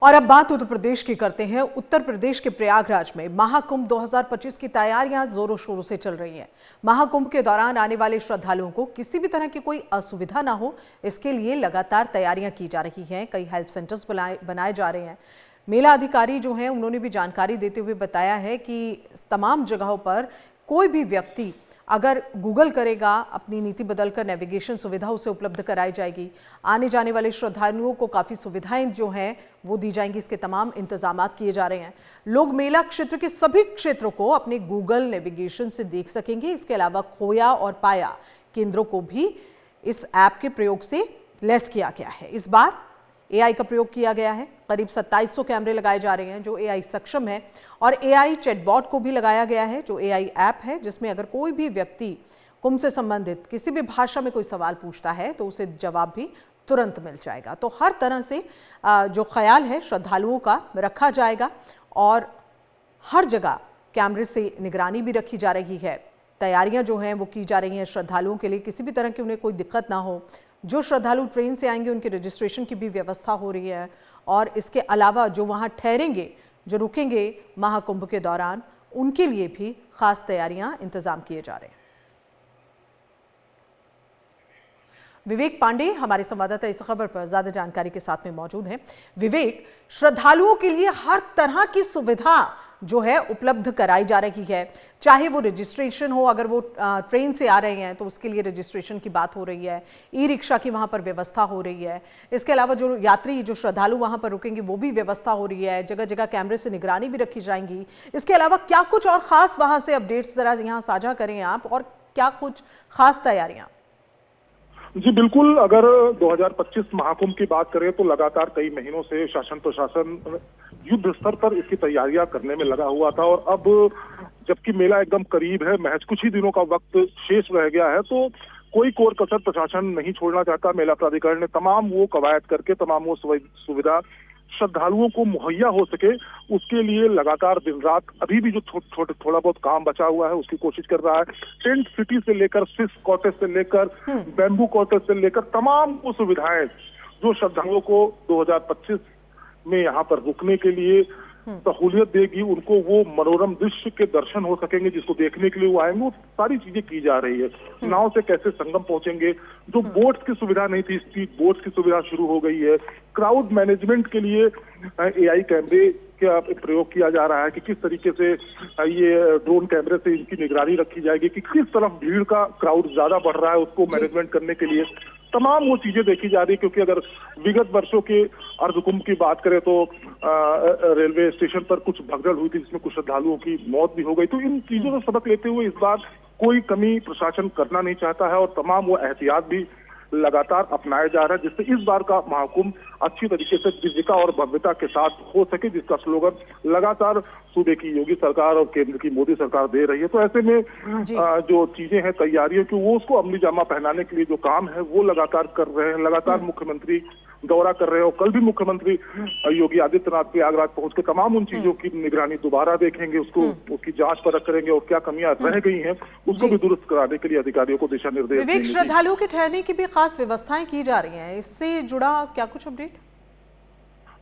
और अब बात उत्तर प्रदेश की करते हैं। उत्तर प्रदेश के प्रयागराज में महाकुंभ 2025 की तैयारियां जोरों शोरों से चल रही हैं। महाकुंभ के दौरान आने वाले श्रद्धालुओं को किसी भी तरह की कोई असुविधा ना हो, इसके लिए लगातार तैयारियां की जा रही हैं। कई हेल्प सेंटर्स बनाए जा रहे हैं। मेला अधिकारी जो हैं उन्होंने भी जानकारी देते हुए बताया है कि तमाम जगहों पर कोई भी व्यक्ति अगर गूगल करेगा, अपनी नीति बदलकर नेविगेशन सुविधा उसे उपलब्ध कराई जाएगी। आने जाने वाले श्रद्धालुओं को काफ़ी सुविधाएं जो हैं वो दी जाएंगी। इसके तमाम इंतजाम किए जा रहे हैं। लोग मेला क्षेत्र के सभी क्षेत्रों को अपने गूगल नेविगेशन से देख सकेंगे। इसके अलावा खोया और पाया केंद्रों को भी इस ऐप के प्रयोग से लैस किया गया है। इस बार एआई का प्रयोग किया गया है। करीब 2700 कैमरे लगाए जा रहे हैं जो एआई सक्षम है, और एआई चैटबॉट को भी लगाया गया है जो एआई ऐप है, जिसमें अगर कोई भी व्यक्ति कुंभ से संबंधित किसी भी भाषा में कोई सवाल पूछता है तो उसे जवाब भी तुरंत मिल जाएगा। तो हर तरह से जो ख्याल है श्रद्धालुओं का रखा जाएगा और हर जगह कैमरे से निगरानी भी रखी जा रही है। तैयारियां जो हैं वो की जा रही हैं श्रद्धालुओं के लिए, किसी भी तरह की उन्हें कोई दिक्कत ना हो। जो श्रद्धालु ट्रेन से आएंगे उनके रजिस्ट्रेशन की भी व्यवस्था हो रही है, और इसके अलावा जो वहां ठहरेंगे, जो रुकेंगे महाकुंभ के दौरान, उनके लिए भी खास तैयारियां इंतजाम किए जा रहे हैं। विवेक पांडे हमारे संवाददाता इस खबर पर ज्यादा जानकारी के साथ में मौजूद हैं। विवेक, श्रद्धालुओं के लिए हर तरह की सुविधा जो है उपलब्ध कराई जा रही है, चाहे वो रजिस्ट्रेशन हो, अगर वो ट्रेन से आ रहे हैं तो उसके लिए रजिस्ट्रेशन की बात हो रही है, ई रिक्शा की वहां पर व्यवस्था हो रही है। इसके अलावा जो यात्री, जो श्रद्धालु वहां पर रुकेंगे वो भी व्यवस्था हो रही है। जगह जगह कैमरे से निगरानी भी रखी जाएंगी। इसके अलावा क्या कुछ और खास वहां से अपडेट्स जरा यहाँ साझा करें आप, और क्या कुछ खास तैयारियां? जी बिल्कुल, अगर 2025 महाकुंभ की बात करें तो लगातार कई महीनों से शासन प्रशासन युद्ध स्तर पर इसकी तैयारियां करने में लगा हुआ था, और अब जबकि मेला एकदम करीब है, महज कुछ ही दिनों का वक्त शेष रह गया है, तो कोई कोर कसर प्रशासन नहीं छोड़ना चाहता। मेला प्राधिकरण ने तमाम वो कवायद करके तमाम वो सुविधा श्रद्धालुओं को मुहैया हो सके, उसके लिए लगातार दिन रात अभी भी जो थोड़ा बहुत काम बचा हुआ है उसकी कोशिश कर रहा है। टेंट सिटी से लेकर स्विस कॉटेज से लेकर बैम्बू कॉटेज से लेकर तमाम वो सुविधाएं जो श्रद्धालुओं को 2025 में यहाँ पर रुकने के लिए सहूलियत देगी, उनको वो मनोरम दृश्य के दर्शन हो सकेंगे जिसको देखने के लिए वो आएंगे, वो सारी चीजें की जा रही है। नाव से कैसे संगम पहुंचेंगे, जो बोट्स की सुविधा नहीं थी, स्पीड बोट्स की सुविधा शुरू हो गई है। क्राउड मैनेजमेंट के लिए एआई कैमरे का प्रयोग किया जा रहा है कि किस तरीके से ये ड्रोन कैमरे से इनकी निगरानी रखी जाएगी कि किस तरफ भीड़ का क्राउड ज्यादा बढ़ रहा है, उसको मैनेजमेंट करने के लिए तमाम वो चीजें देखी जा रही है। क्योंकि अगर विगत वर्षों के अर्धकुंभ की बात करें तो रेलवे स्टेशन पर कुछ भगदड़ हुई थी जिसमें कुछ श्रद्धालुओं की मौत भी हो गई। तो इन चीजों से सबक लेते हुए इस बार कोई कमी प्रशासन करना नहीं चाहता है, और तमाम वो एहतियात भी लगातार अपनाया जा रहा है, जिससे इस बार का महाकुंभ अच्छी तरीके से दिव्यता और भव्यता के साथ हो सके, जिसका स्लोगन लगातार सूबे की योगी सरकार और केंद्र की मोदी सरकार दे रही है। तो ऐसे में जो चीजें हैं तैयारियों की, वो उसको अमली जामा पहनाने के लिए जो काम है वो लगातार कर रहे हैं। लगातार मुख्यमंत्री दौरा कर रहे हैं, और कल भी मुख्यमंत्री योगी आदित्यनाथ प्रयागराज पहुंच के तमाम उन चीजों की निगरानी दोबारा देखेंगे, उसकी जांच परख करेंगे, और क्या कमियां रह गई हैं उसको भी दुरुस्त कराने के लिए अधिकारियों को दिशा निर्देश देंगे। श्रद्धालुओं के ठहरने की भी खास व्यवस्थाएं की जा रही हैं, इससे जुड़ा क्या कुछ अपडेट?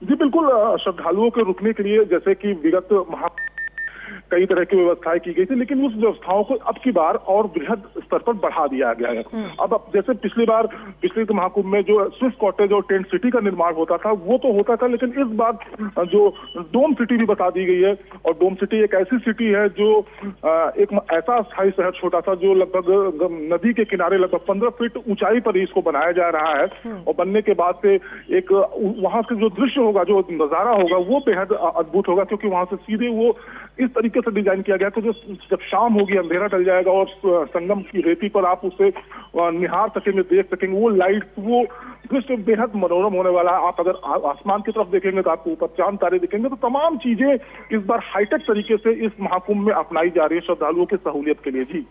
जी बिल्कुल, श्रद्धालुओं के रुकने के लिए जैसे कि विगत कई तरह की व्यवस्थाएं की गई थी, लेकिन उस व्यवस्थाओं को अब की बार और बृहद स्तर पर बढ़ा दिया गया है। अब जैसे पिछले महाकुंभ में जो स्विस कॉटेज और टेंट सिटी का निर्माण होता था वो तो होता था, लेकिन इस बार जो डोम सिटी भी बता दी गई है। और डोम सिटी एक ऐसी सिटी है जो एक ऐसा स्थायी शहर छोटा सा जो लगभग नदी के किनारे लगभग 15 फीट ऊंचाई पर ही इसको बनाया जा रहा है, और बनने के बाद से एक वहां से जो दृश्य होगा, जो नजारा होगा, वो बेहद अद्भुत होगा, क्योंकि वहां से सीधे वो इस तरीके से डिजाइन किया गया कि जो जब शाम होगी, अंधेरा डल जाएगा और संगम की रेती पर आप उसे निहार सकेंगे, देख सकेंगे। वो लाइट, वो दृश्य बेहद मनोरम होने वाला है। आप अगर आसमान की तरफ देखेंगे तो आपको ऊपर चांद तारे दिखेंगे। तो तमाम चीजें इस बार हाईटेक तरीके से इस महाकुंभ में अपनाई जा रही है श्रद्धालुओं की सहूलियत के लिए। जी।